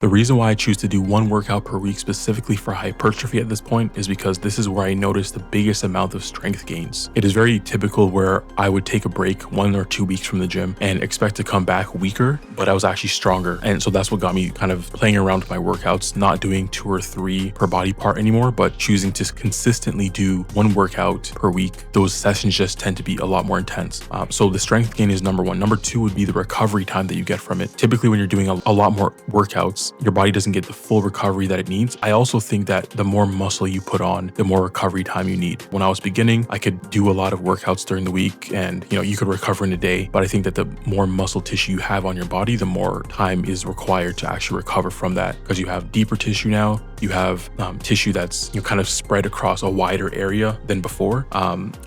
The reason why I choose to do one workout per week specifically for hypertrophy at this point is because this is where I notice the biggest amount of strength gains. It is very typical where I would take a break 1 or 2 weeks from the gym and expect to come back weaker, but I was actually stronger. And so that's what got me kind of playing around with my workouts, not doing 2 or 3 per body part anymore, but choosing to consistently do one workout per week. Those sessions just tend to be a lot more intense. So the strength gain is number one. Number two would be the recovery time that you get from it. Typically when you're doing a lot more workouts, your body doesn't get the full recovery that it needs. I also think that the more muscle you put on, the more recovery time you need. When I was beginning, I could do a lot of workouts during the week and you could recover in a day. But I think that the more muscle tissue you have on your body, the more time is required to actually recover from that, because you have deeper tissue now. You have tissue that's kind of spread across a wider area than before.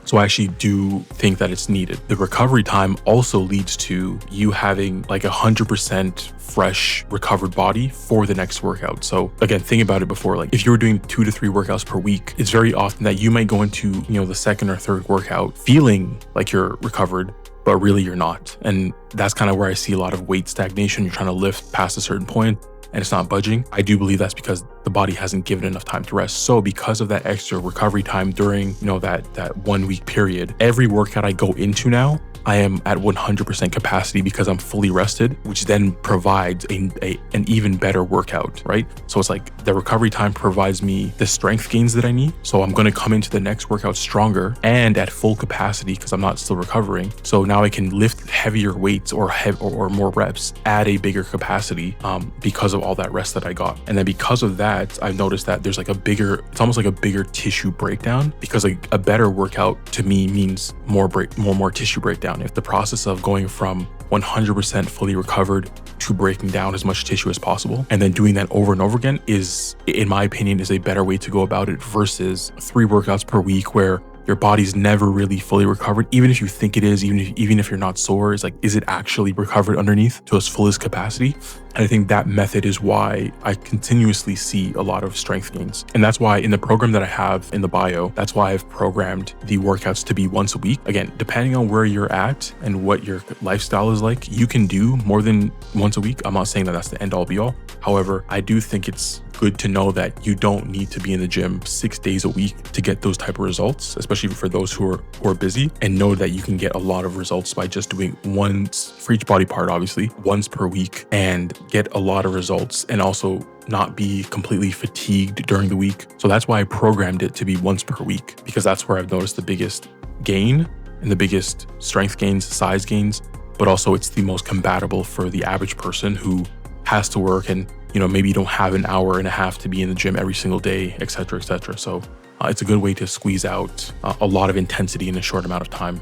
So I actually do think that it's needed. The recovery time also leads to you having like 100% fresh recovered body for the next workout. So again, think about it before, like if you were doing 2 to 3 workouts per week, it's very often that you might go into, the second or third workout feeling like you're recovered, but really you're not. And that's kind of where I see a lot of weight stagnation. You're trying to lift past a certain point and it's not budging. I do believe that's because the body hasn't given enough time to rest. So because of that extra recovery time during, that 1 week period, every workout I go into now, I am at 100% capacity because I'm fully rested, which then provides an even better workout, right? So it's like the recovery time provides me the strength gains that I need. So I'm going to come into the next workout stronger and at full capacity because I'm not still recovering. So now I can lift heavier weights or more reps at a bigger capacity because of all that rest that I got. And then because of that, I've noticed that there's it's almost like a bigger tissue breakdown, because a better workout to me means more tissue breakdown. If the process of going from 100% fully recovered to breaking down as much tissue as possible and then doing that over and over again is, in my opinion, is a better way to go about it versus 3 workouts per week where your body's never really fully recovered. Even if you think it is, even if you're not sore, it's like, is it actually recovered underneath to its fullest capacity? And I think that method is why I continuously see a lot of strength gains. And that's why in the program that I have in the bio, that's why I've programmed the workouts to be once a week. Again, depending on where you're at and what your lifestyle is like, you can do more than once a week. I'm not saying that that's the end all be all. However, I do think it's good to know that you don't need to be in the gym 6 days a week to get those type of results, especially for those who are busy, and know that you can get a lot of results by just doing once for each body part, obviously, once per week, and get a lot of results and also not be completely fatigued during the week. So that's why I programmed it to be once per week, because that's where I've noticed the biggest gain and the biggest strength gains, size gains, but also it's the most compatible for the average person who has to work and maybe you don't have an hour and a half to be in the gym every single day, etc., etc. So it's a good way to squeeze out a lot of intensity in a short amount of time.